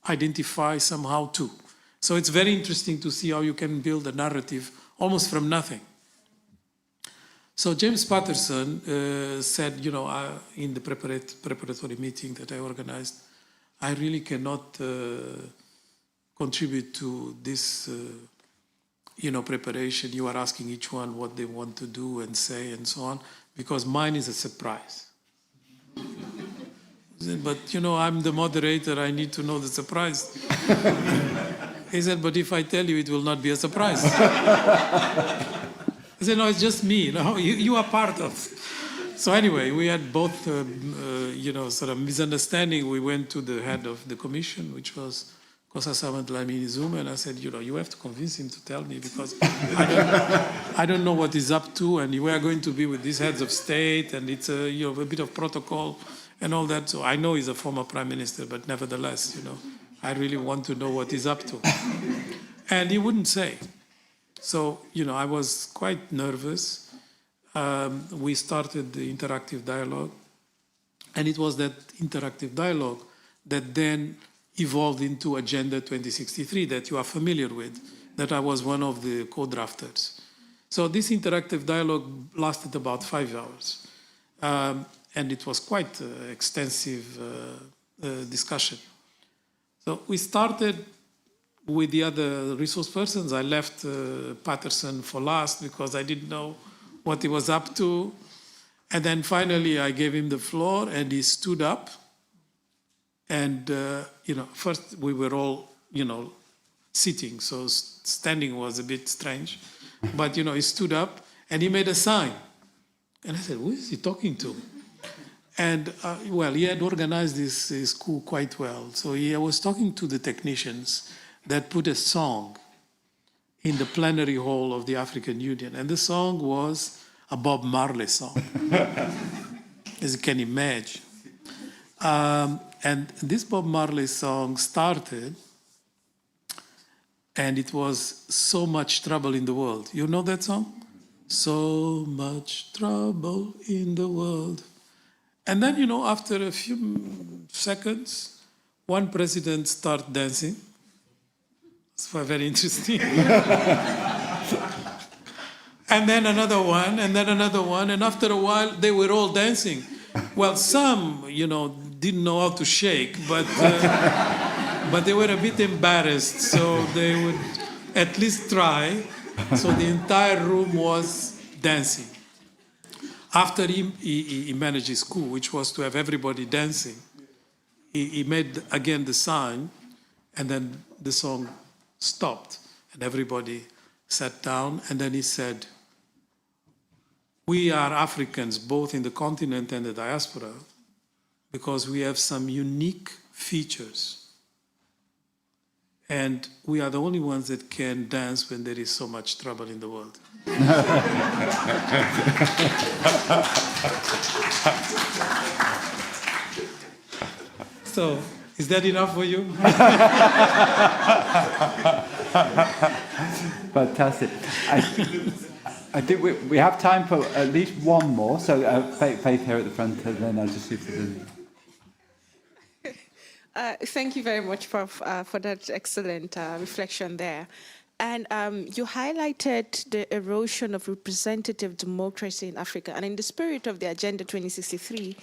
identify somehow too. So it's very interesting to see how you can build a narrative almost from nothing. So James Patterson said, in the preparatory meeting that I organized, I really cannot contribute to this, preparation. You are asking each one what they want to do and say and so on, because mine is a surprise. But, I'm the moderator. I need to know the surprise. He said, but if I tell you, it will not be a surprise. I said, no, it's just me. You are part of. So anyway, we had both, sort of misunderstanding. We went to the head of the commission, which was Kosasamat Dlamini Zuma, and I said, you have to convince him to tell me because I don't know what he's up to, and we are going to be with these heads of state, and it's a bit of protocol and all that. So I know he's a former prime minister, but nevertheless, I really want to know what he's up to. And he wouldn't say. So, I was quite nervous. We started the interactive dialogue. And it was that interactive dialogue that then evolved into Agenda 2063 that you are familiar with, that I was one of the co-drafters. So this interactive dialogue lasted about 5 hours. And it was quite extensive discussion. So we started with the other resource persons. I left Patterson for last because I didn't know what he was up to. And then finally I gave him the floor and he stood up. And, first we were all, sitting. So standing was a bit strange. But, he stood up and he made a sign. And I said, who is he talking to? And, he had organized this school quite well. So he was talking to the technicians that put a song in the plenary hall of the African Union. And the song was a Bob Marley song, as you can imagine. And this Bob Marley song started, and it was So Much Trouble in the World. You know that song? So much trouble in the world. And then, after a few seconds, one president started dancing. It's very interesting. And then another one, and then another one. And after a while, they were all dancing. Well, some, didn't know how to shake, but they were a bit embarrassed. So they would at least try. So the entire room was dancing. After he managed his coup, which was to have everybody dancing, he made again the sign, and then the song stopped, and everybody sat down, and then he said, we are Africans, both in the continent and the diaspora, because we have some unique features. And we are the only ones that can dance when there is so much trouble in the world. So, is that enough for you? Fantastic. I think we have time for at least one more. So Faith here at the front, and then I'll just see if there's any. Thank you very much, Prof, for that excellent reflection there. And you highlighted the erosion of representative democracy in Africa. And in the spirit of the Agenda 2063,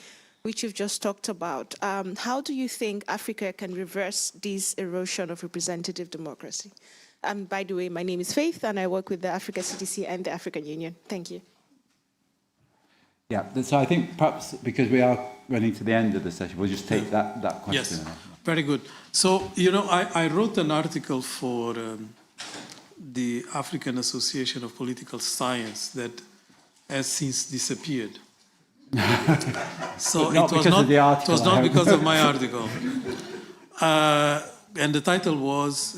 which you've just talked about, how do you think Africa can reverse this erosion of representative democracy? By the way, my name is Faith, and I work with the Africa CDC and the African Union. Thank you. Yeah, so I think perhaps because we are running to the end of the session, we'll just take that question. Yes, very good. So, I wrote an article for the African Association of Political Science that has since disappeared. So it was not because of my article. And the title was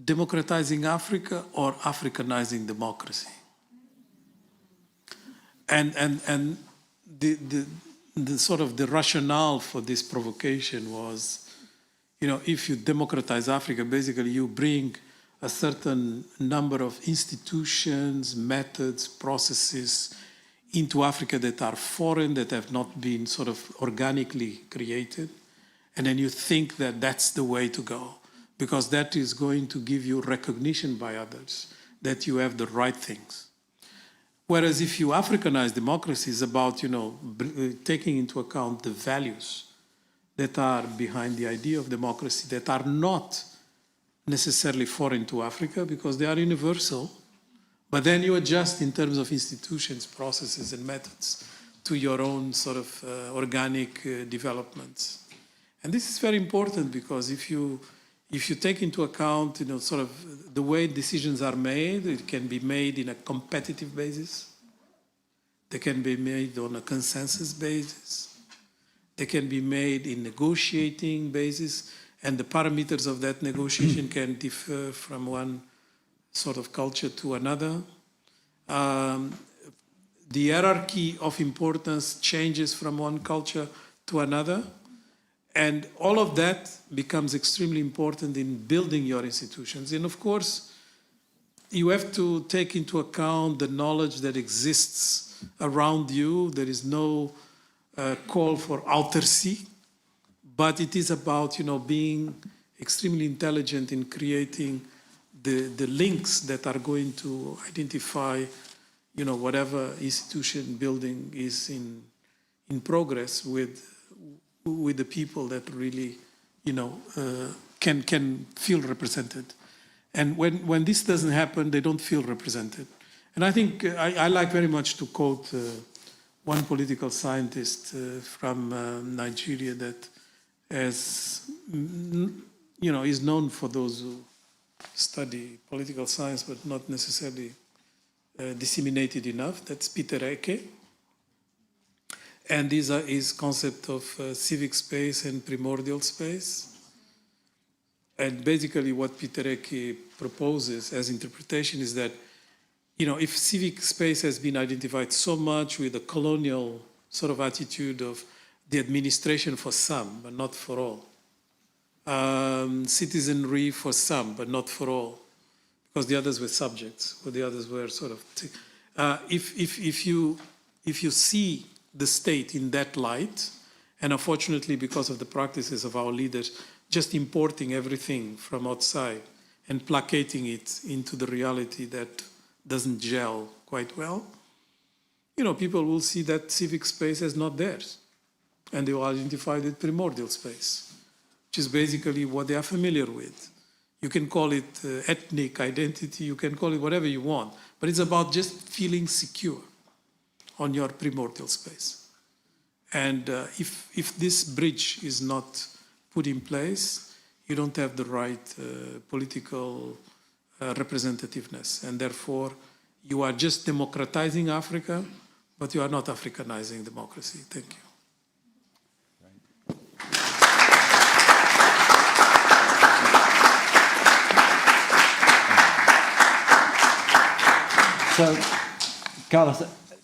Democratizing Africa or Africanizing Democracy. And the sort of the rationale for this provocation was, if you democratize Africa, basically you bring a certain number of institutions, methods, processes into Africa that are foreign, that have not been sort of organically created. And then you think that that's the way to go, because that is going to give you recognition by others that you have the right things. Whereas if you Africanize democracy, is about, taking into account the values that are behind the idea of democracy that are not necessarily foreign to Africa because they are universal, but then you adjust in terms of institutions, processes, and methods to your own sort of organic developments. And this is very important because if you take into account, sort of the way decisions are made, it can be made in a competitive basis. They can be made on a consensus basis. They can be made in negotiating basis, and the parameters of that negotiation can differ from one sort of culture to another. The hierarchy of importance changes from one culture to another. And all of that becomes extremely important in building your institutions. And of course, you have to take into account the knowledge that exists around you. There is no call for autarcy, but it is about, being extremely intelligent in creating the links that are going to identify, whatever institution building is in progress with the people that really, can feel represented. And when this doesn't happen, they don't feel represented. And I think I like very much to quote one political scientist from Nigeria that is known for those who study political science, but not necessarily disseminated enough. That's Peter Eke. And these are his concept of civic space and primordial space. And basically what Peter Eke proposes as interpretation is that, if civic space has been identified so much with a colonial sort of attitude of the administration for some, but not for all. Citizenry for some, but not for all, because the others were subjects, or the others were sort of. If you see the state in that light, and unfortunately because of the practices of our leaders, just importing everything from outside and placating it into the reality that doesn't gel quite well, people will see that civic space as not theirs, and they will identify the primordial space, which is basically what they are familiar with. You can call it ethnic identity, you can call it whatever you want, but it's about just feeling secure on your primordial space. And if this bridge is not put in place, you don't have the right political representativeness, and therefore you are just democratizing Africa, but you are not Africanizing democracy. Thank you. So, Carlos,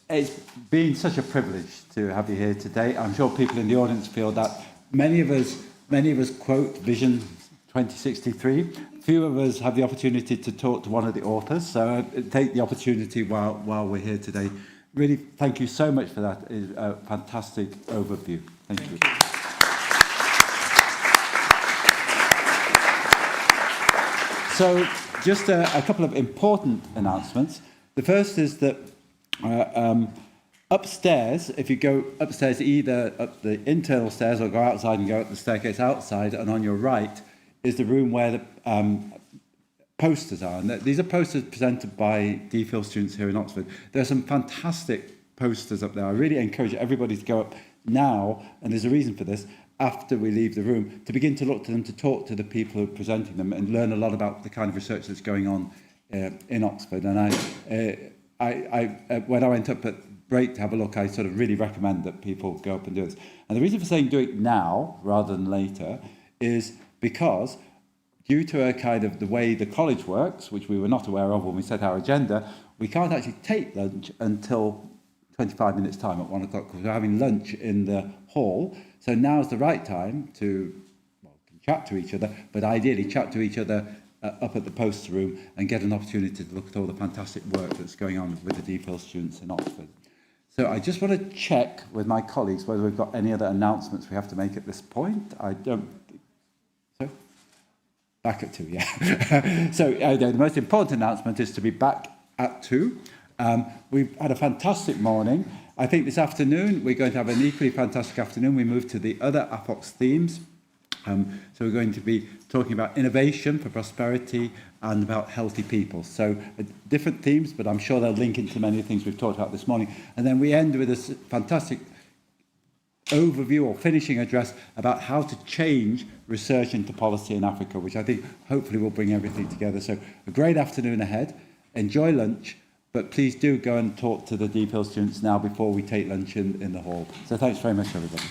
it's been such a privilege to have you here today. I'm sure people in the audience feel that. Many of us quote Vision 2063. Few of us have the opportunity to talk to one of the authors, so take the opportunity while we're here today. Really, thank you so much for that. It's a fantastic overview. Thank you. So, just a couple of important announcements. The first is that upstairs, if you go upstairs, either up the internal stairs or go outside and go up the staircase outside, and on your right is the room where the posters are. And these are posters presented by DPhil students here in Oxford. There are some fantastic posters up there. I really encourage everybody to go up now, and there's a reason for this, after we leave the room, to begin to look to them, to talk to the people who are presenting them and learn a lot about the kind of research that's going on in Oxford. And when I went up at break to have a look, I sort of really recommend that people go up and do this. And the reason for saying do it now rather than later is because due to a kind of the way the college works, which we were not aware of when we set our agenda, we can't actually take lunch until 25 minutes time at 1 o'clock, because we're having lunch in the hall. So now's the right time to chat to each other, but ideally chat to each other up at the poster room and get an opportunity to look at all the fantastic work that's going on with the DPhil students in Oxford. So I just want to check with my colleagues whether we've got any other announcements we have to make at this point. I don't think so. Back at 2, yeah. So the most important announcement is to be back at 2. We've had a fantastic morning. I think this afternoon we're going to have an equally fantastic afternoon. We move to the other AFOX themes. So we're going to be talking about innovation for prosperity and about healthy people. So different themes, but I'm sure they'll link into many of the things we've talked about this morning. And then we end with this fantastic overview or finishing address about how to change research into policy in Africa, which I think hopefully will bring everything together. So a great afternoon ahead. Enjoy lunch, but please do go and talk to the DPhil students now before we take lunch in the hall. So thanks very much, everybody.